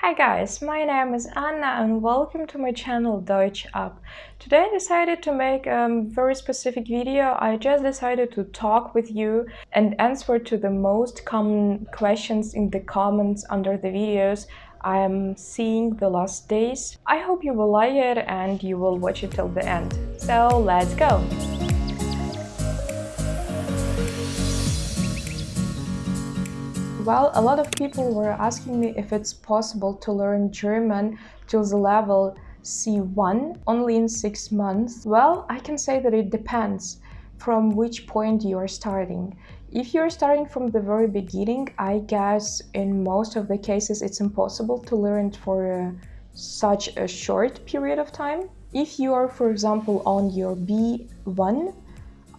Hi guys, my name is Anna and welcome to my channel Deutsch Up. Today I decided to make a very specific video. I just decided to talk with you and answer to the most common questions in the comments under the videos I am seeing the last days. I hope you will like it and you will watch it till the end. So let's go! Well, a lot of people were asking me if it's possible to learn German till the level C1 only in 6 months. Well, I can say that it depends from which point you are starting. If you're starting from the very beginning, I guess in most of the cases it's impossible to learn for such a short period of time. If you are, for example, on your B1,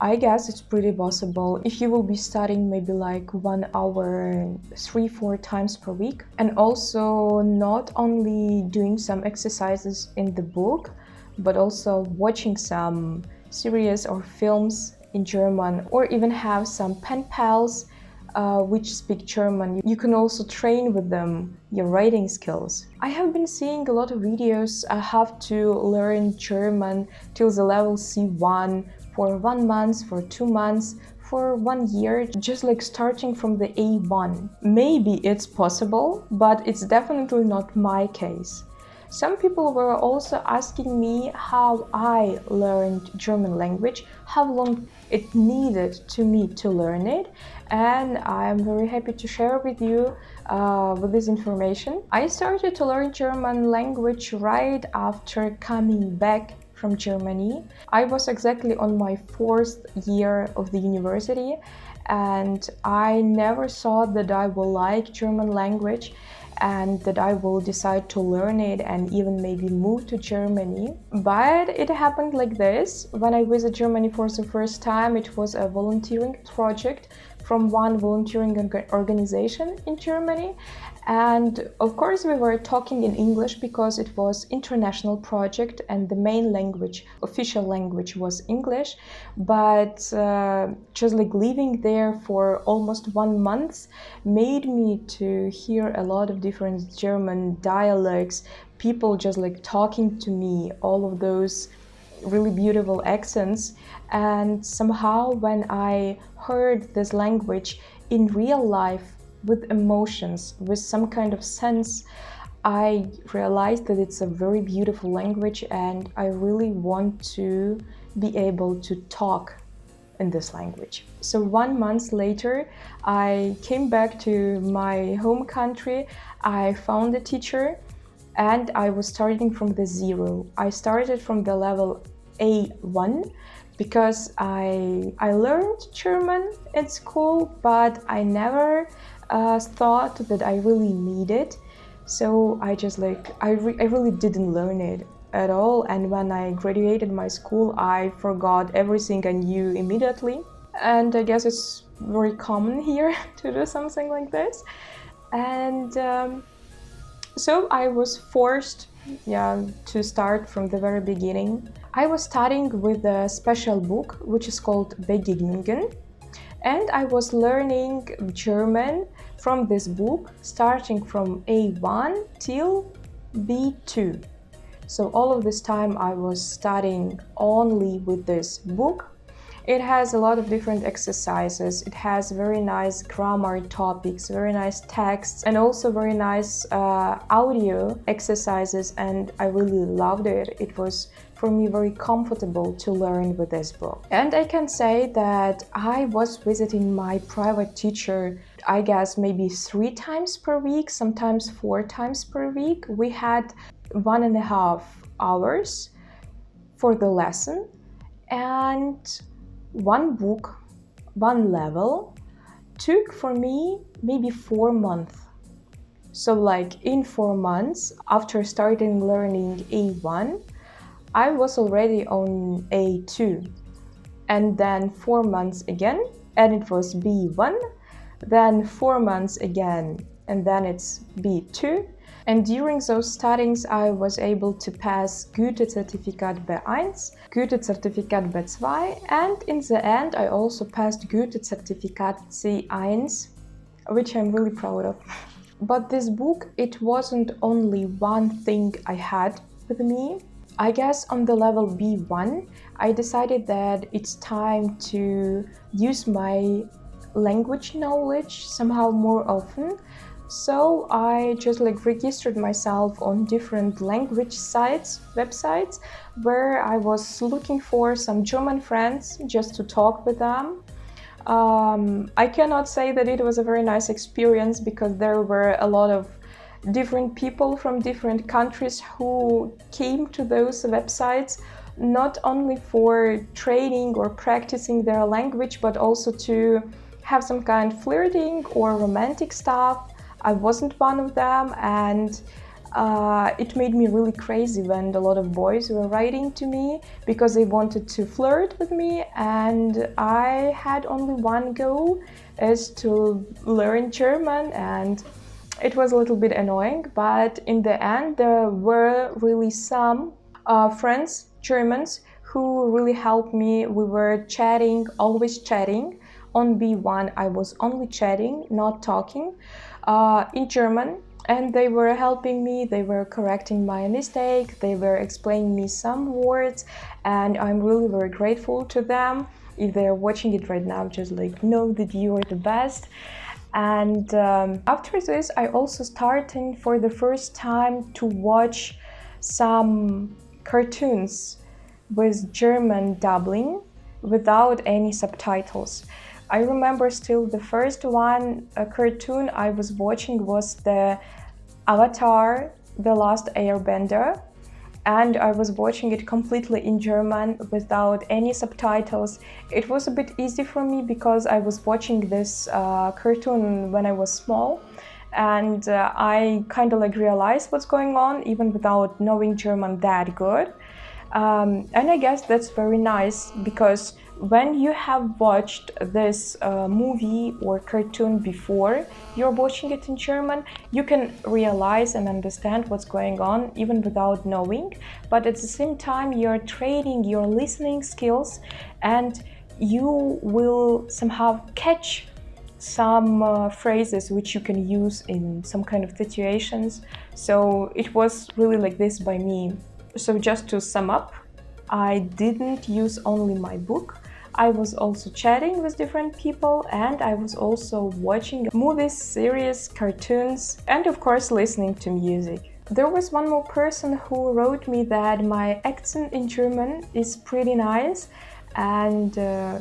I guess it's pretty possible if you will be studying maybe like 1 hour 3-4 times per week, and also not only doing some exercises in the book but also watching some series or films in German, or even have some pen pals which speak German. You can also train with them your writing skills. I have been seeing a lot of videos how to learn German till the level C1 for 1 month, for 2 months, for 1 year, just like starting from the A1. Maybe it's possible, but it's definitely not my case. Some people were also asking me how I learned German language, how long it needed to me to learn it, and I'm very happy to share with you with this information. I started to learn German language right after coming back from Germany. I was exactly on my 4th year of the university, and I never thought that I will like German language and that I will decide to learn it and even maybe move to Germany. But it happened like this. When I visited Germany for the first time, it was a volunteering project from one volunteering organization in Germany. And of course we were talking in English because it was international project and the main language, official language was English. But just like living there for almost 1 month made me to hear a lot of different German dialects, people just like talking to me, all of those really beautiful accents. And somehow when I heard this language in real life with emotions, with some kind of sense, I realized that it's a very beautiful language and I really want to be able to talk in this language. So 1 month later, I came back to my home country. I found a teacher and I was starting from the zero. I started from the level A1 because I learned German in school, but I never thought that I really need it. So I just like, I really didn't learn it at all. And when I graduated my school, I forgot everything I knew immediately. And I guess it's very common here to do something like this. And so I was forced to start from the very beginning. I was studying with a special book which is called Begegnungen, and I was learning German from this book starting from A1 till B2. So all of this time I was studying only with this book. It has a lot of different exercises. It has very nice grammar topics, very nice texts, and also very nice audio exercises, and I really loved it. It was for me very comfortable to learn with this book. And I can say that I was visiting my private teacher, I guess maybe 3 times per week, sometimes 4 times per week. We had 1.5 hours for the lesson, and one book, one level took for me maybe 4 months. So like in 4 months after starting learning A1, I was already on A2, and then 4 months again and it was B1, then 4 months again and then it's B2. And during those studies, I was able to pass Goethe-Zertifikat B1, Goethe-Zertifikat B2, and in the end, I also passed Goethe-Zertifikat C1, which I'm really proud of. But this book, it wasn't only one thing I had with me. I guess on the level B1, I decided that it's time to use my language knowledge somehow more often. So I just registered myself on different language sites, websites, where I was looking for some German friends just to talk with them. I cannot say that it was a very nice experience because there were a lot of different people from different countries who came to those websites not only for training or practicing their language, but also to have some kind of flirting or romantic stuff. I wasn't one of them, and it made me really crazy when a lot of boys were writing to me because they wanted to flirt with me, and I had only one goal, is to learn German, and it was a little bit annoying, but in the end there were really some friends, Germans, who really helped me. We were chatting, always chatting. On B1 I was only chatting, not talking, in German, and they were helping me, they were correcting my mistake, they were explaining me some words, and I'm really very grateful to them. If they're watching it right now, just know that you are the best. And after this, I also started for the first time to watch some cartoons with German dubbing without any subtitles. I remember still the first one, a cartoon I was watching was the Avatar, The Last Airbender, and I was watching it completely in German without any subtitles. It was a bit easy for me because I was watching this cartoon when I was small, and I kind of realized what's going on even without knowing German that good. And I guess that's very nice because when you have watched this movie or cartoon before you're watching it in German, you can realize and understand what's going on even without knowing. But at the same time, you're training your listening skills and you will somehow catch some phrases which you can use in some kind of situations. So it was really like this by me. So just to sum up, I didn't use only my book. I was also chatting with different people, and I was also watching movies, series, cartoons, and of course listening to music. There was one more person who wrote me that my accent in German is pretty nice, and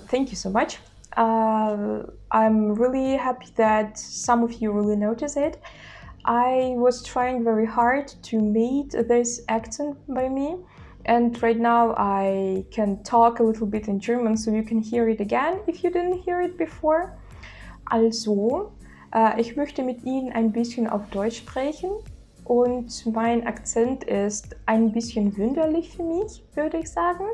thank you so much. I'm really happy that some of you really notice it. I was trying very hard to meet this accent by me, and right now I can talk a little bit in German, so you can hear it again if you didn't hear it before. Also, ich möchte mit Ihnen ein bisschen auf Deutsch sprechen und mein Akzent ist ein bisschen wunderlich für mich, würde ich sagen.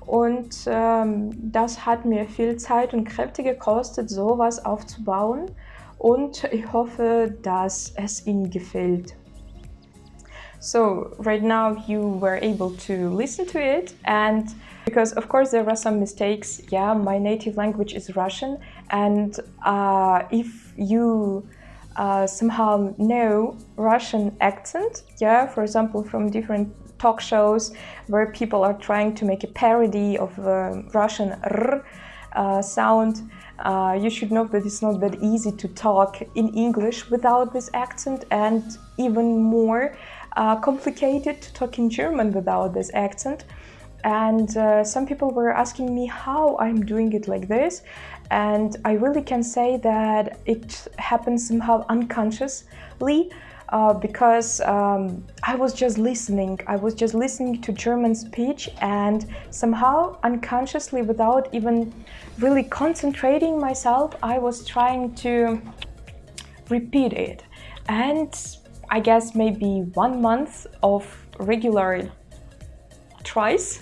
Und das hat mir viel Zeit und Kräfte gekostet, sowas aufzubauen. Und ich hoffe, dass es Ihnen gefällt. So right now you were able to listen to it, and because of course there were some mistakes. Yeah, my native language is Russian, and if you somehow know Russian accent, yeah, for example from different talk shows where people are trying to make a parody of Russian r sound, you should know that it's not that easy to talk in English without this accent, and even more complicated to talk in German without this accent. And some people were asking me how I'm doing it like this, and I really can say that it happens somehow unconsciously because I was just listening. I was just listening to German speech, and somehow unconsciously, without even really concentrating myself, I was trying to repeat it. And I guess maybe 1 month of regular tries,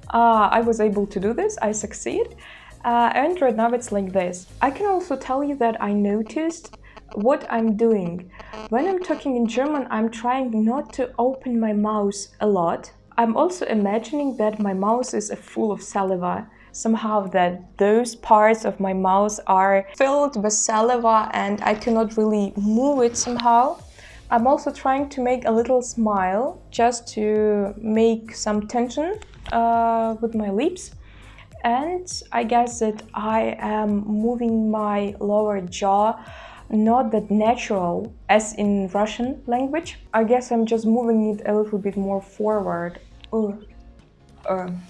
I was able to do this. I succeed. And right now it's like this. I can also tell you that I noticed what I'm doing. When I'm talking in German, I'm trying not to open my mouth a lot. I'm also imagining that my mouth is full of saliva. somehow that those parts of my mouth are filled with saliva and I cannot really move it somehow. I'm also trying to make a little smile just to make some tension with my lips. And I guess that I am moving my lower jaw not that natural as in Russian language. I guess I'm just moving it a little bit more forward.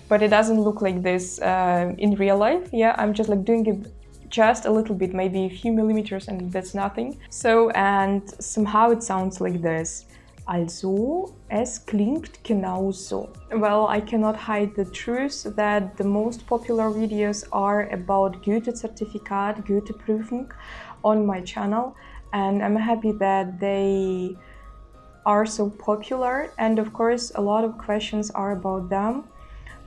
But it doesn't look like this in real life. Yeah, I'm just like doing it just a little bit, maybe a few millimeters, and that's nothing. So, and somehow it sounds like this. Also, es klingt genauso. Well, I cannot hide the truth that the most popular videos are about Goethe-Zertifikat, Goethe-Prüfung on my channel, and I'm happy that they are so popular. And of course, a lot of questions are about them.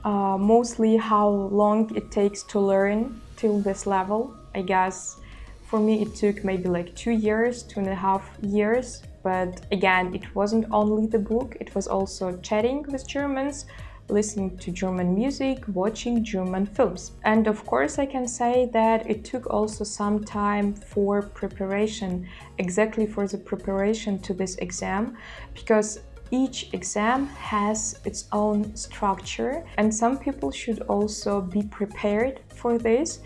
Mostly how long it takes to learn till this level. I guess for me it took maybe like 2 years, 2.5 years. But again, it wasn't only the book, it was also chatting with Germans, listening to German music, watching German films. And of course I can say that it took also some time for preparation, exactly for the preparation to this exam, because each exam has its own structure and some people should also be prepared for this.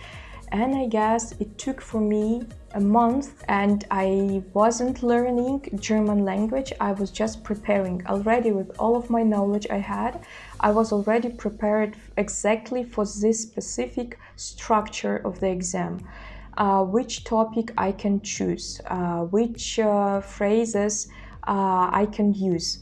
And I guess it took for me a month and I wasn't learning German language, I was just preparing already with all of my knowledge I had. I was already prepared exactly for this specific structure of the exam. Which topic I can choose, which phrases I can use.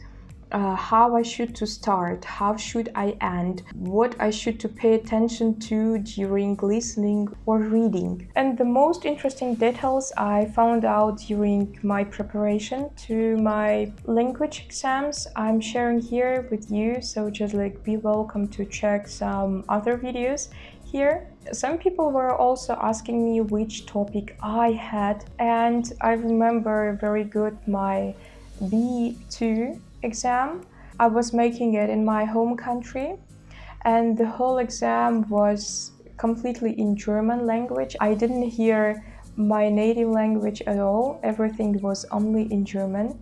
How I should to start, how should I end, what I should to pay attention to during listening or reading. And the most interesting details I found out during my preparation to my language exams I'm sharing here with you, so just like be welcome to check some other videos here. Some people were also asking me which topic I had, and I remember very good my B2 exam. I was making it in my home country and the whole exam was completely in German language. I didn't hear my native language at all. Everything was only in German.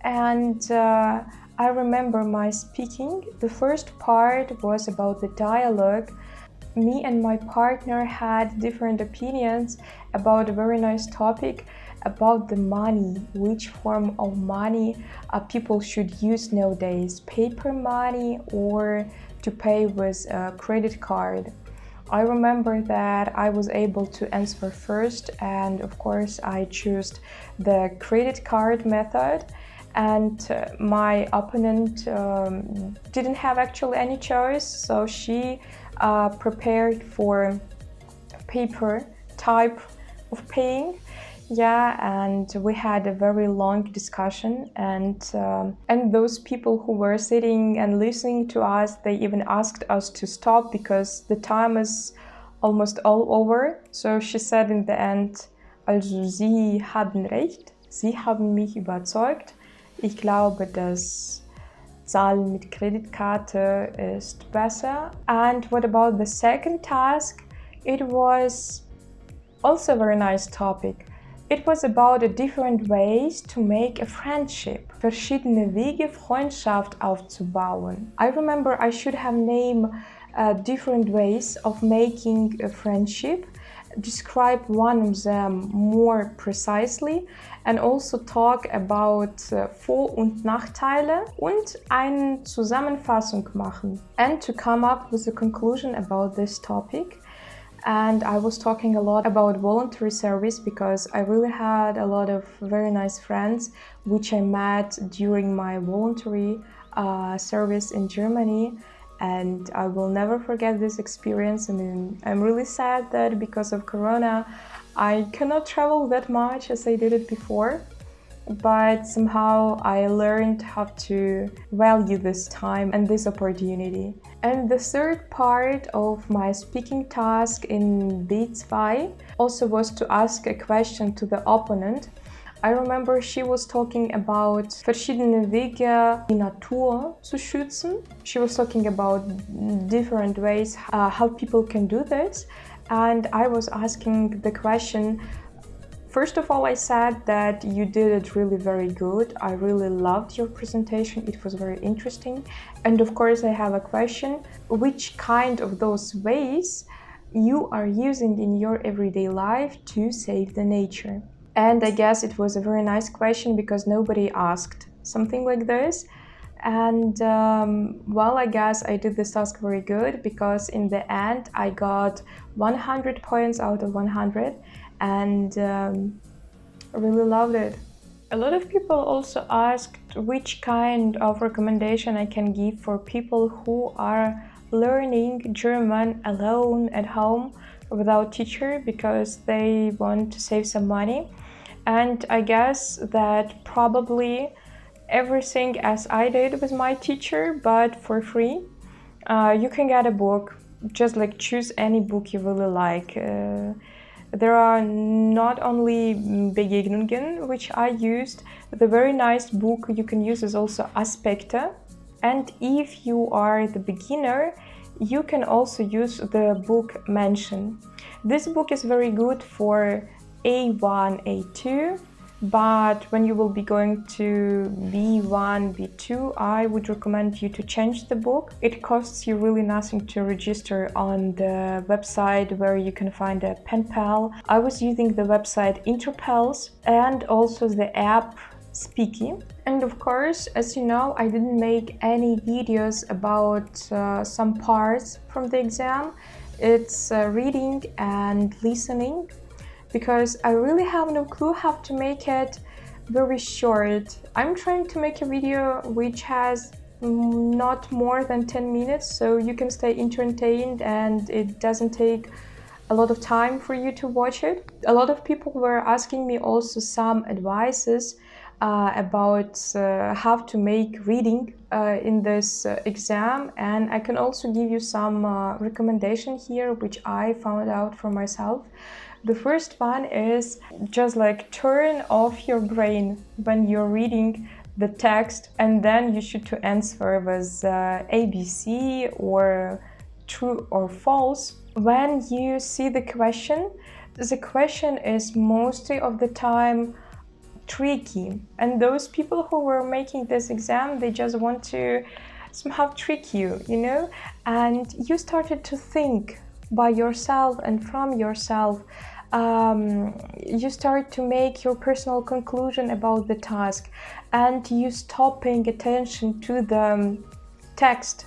And I remember my speaking. The first part was about the dialogue. Me and my partner had different opinions about a very nice topic about the money, which form of money people should use nowadays, paper money or to pay with a credit card. I remember that I was able to answer first, and of course I chose the credit card method, and my opponent didn't have actually any choice, so she prepared for paper type of paying. Yeah, and we had a very long discussion, and those people who were sitting and listening to us, they even asked us to stop because the time is almost all over. So she said in the end, also Sie haben recht, Sie haben mich überzeugt. Ich glaube, dass Zahlen mit Kreditkarte ist besser. And what about the second task? It was also a very nice topic. It was about the different ways to make a friendship. Verschiedene Wege, Freundschaft aufzubauen. I remember I should have named different ways of making a friendship, describe one of them more precisely, and also talk about Vor- und Nachteile und eine Zusammenfassung machen. And to come up with a conclusion about this topic. And I was talking a lot about voluntary service because I really had a lot of very nice friends which I met during my voluntary service in Germany, and I will never forget this experience. And I'm really sad that because of Corona I cannot travel that much as I did it before, but somehow I learned how to value this time and this opportunity. And the third part of my speaking task in B2 also was to ask a question to the opponent. I remember she was talking about verschiedene Wege, die Natur zu schützen. She was talking about different ways how people can do this. And I was asking the question, first of all, I said that you did it really very good. I really loved your presentation. It was very interesting. And of course, I have a question. Which kind of those ways you are using in your everyday life to save the nature? And I guess it was a very nice question because nobody asked something like this. And well, I guess I did this task very good because in the end I got 100 points out of 100 and I really loved it. A lot of people also asked which kind of recommendation I can give for people who are learning German alone at home without teacher because they want to save some money. And I guess that probably everything as I did with my teacher, but for free. You can get a book, just like choose any book you really like. There are not only Begegnungen, which I used, the very nice book you can use is also Aspekte. And if you are the beginner, you can also use the book Menschen. This book is very good for A1, A2, but when you will be going to B1, B2, I would recommend you to change the book. It costs you really nothing to register on the website where you can find a pen pal. I was using the website Interpels and also the app Speaky. And of course, as you know, I didn't make any videos about some parts from the exam. It's reading and listening, because I really have no clue how to make it very short. I'm trying to make a video which has not more than 10 minutes, so you can stay entertained and it doesn't take a lot of time for you to watch it. A lot of people were asking me also some advices about how to make reading in this exam, and I can also give you some recommendation here which I found out for myself. The first one is just like turn off your brain when you're reading the text, and then you should to answer with ABC or true or false. When you see the question is mostly of the time tricky, and those people who were making this exam, they just want to somehow trick you, you know, and you started to think by yourself and from yourself. You start to make your personal conclusion about the task, and you stop paying attention to the text,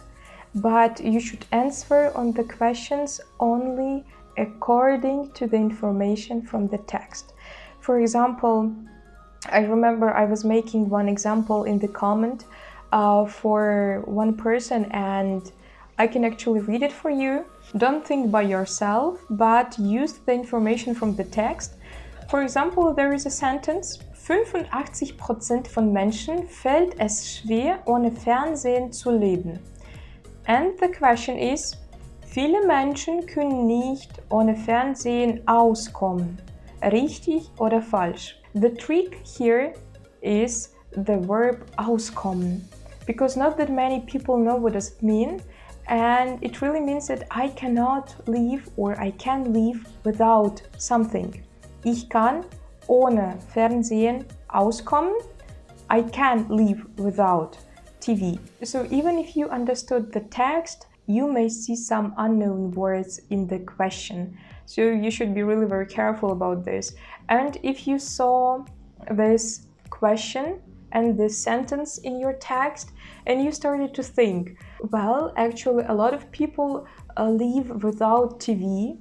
but you should answer on the questions only according to the information from the text. For example, I remember I was making one example in the comment for one person, and I can actually read it for you. Don't think by yourself, but use the information from the text. For example, there is a sentence: 85% von Menschen fällt es schwer, ohne Fernsehen zu leben. And the question is, viele Menschen können nicht ohne Fernsehen auskommen. Richtig oder falsch? The trick here is the verb auskommen, because not that many people know what does it mean. And it really means that I cannot live or I can live without something. Ich kann ohne Fernsehen auskommen. I can live without TV. So even if you understood the text, you may see some unknown words in the question. So you should be really very careful about this. And if you saw this question and this sentence in your text and you started to think, well, actually a lot of people live without TV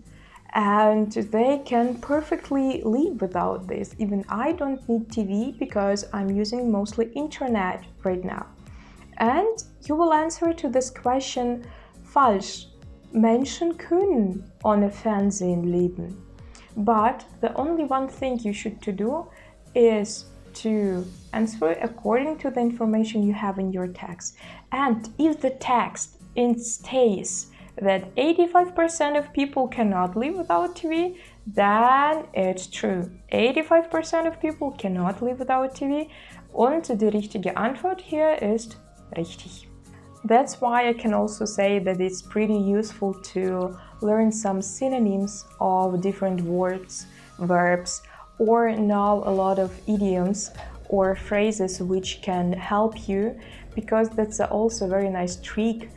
and they can perfectly live without this. Even I don't need TV because I'm using mostly internet right now. And you will answer to this question, falsch. Menschen können ohne Fernsehen leben. But the only one thing you should to do is to answer according to the information you have in your text. And if the text states that 85% of people cannot live without TV, Then it's true. 85% of people cannot live without TV. Und die richtige Antwort hier ist richtig. That's why I can also say that it's pretty useful to learn some synonyms of different words, verbs, or know a lot of idioms or phrases which can help you, because that's also a very nice trick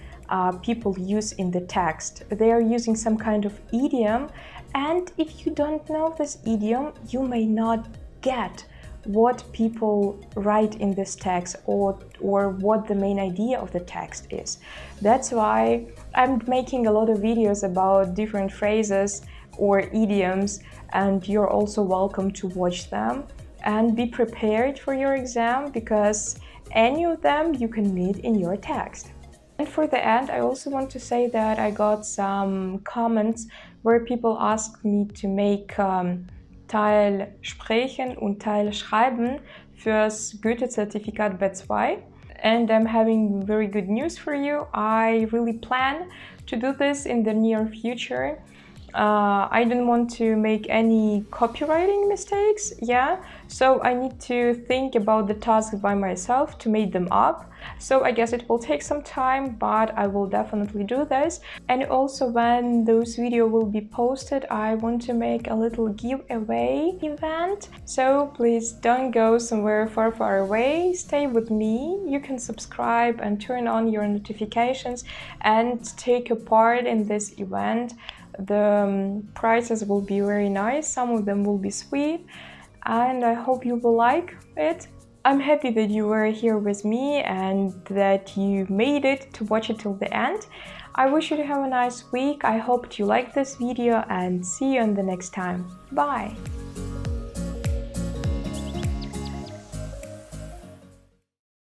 people use in the text. They are using some kind of idiom, and if you don't know this idiom, you may not get what people write in this text or what the main idea of the text is. That's why I'm making a lot of videos about different phrases or idioms, and you're also welcome to watch them and be prepared for your exam, because any of them you can meet in your text. And for the end, I also want to say that I got some comments where people asked me to make Teil Sprechen und Teil Schreiben fürs Goethe-Zertifikat B2. And I'm having very good news for you. I really plan to do this in the near future. I don't want to make any copywriting mistakes, so I need to think about the task by myself to make them up. So I guess it will take some time, but I will definitely do this. And also, when those videos will be posted, I want to make a little giveaway event. So please don't go somewhere far away, stay with me. You can subscribe and turn on your notifications and take a part in this event. The prizes will be very nice, some of them will be sweet, and I hope you will like it. I'm happy that you were here with me and that you made it to watch it till the end. I wish you to have a nice week. I hope you liked this video, and see you on the next time. Bye!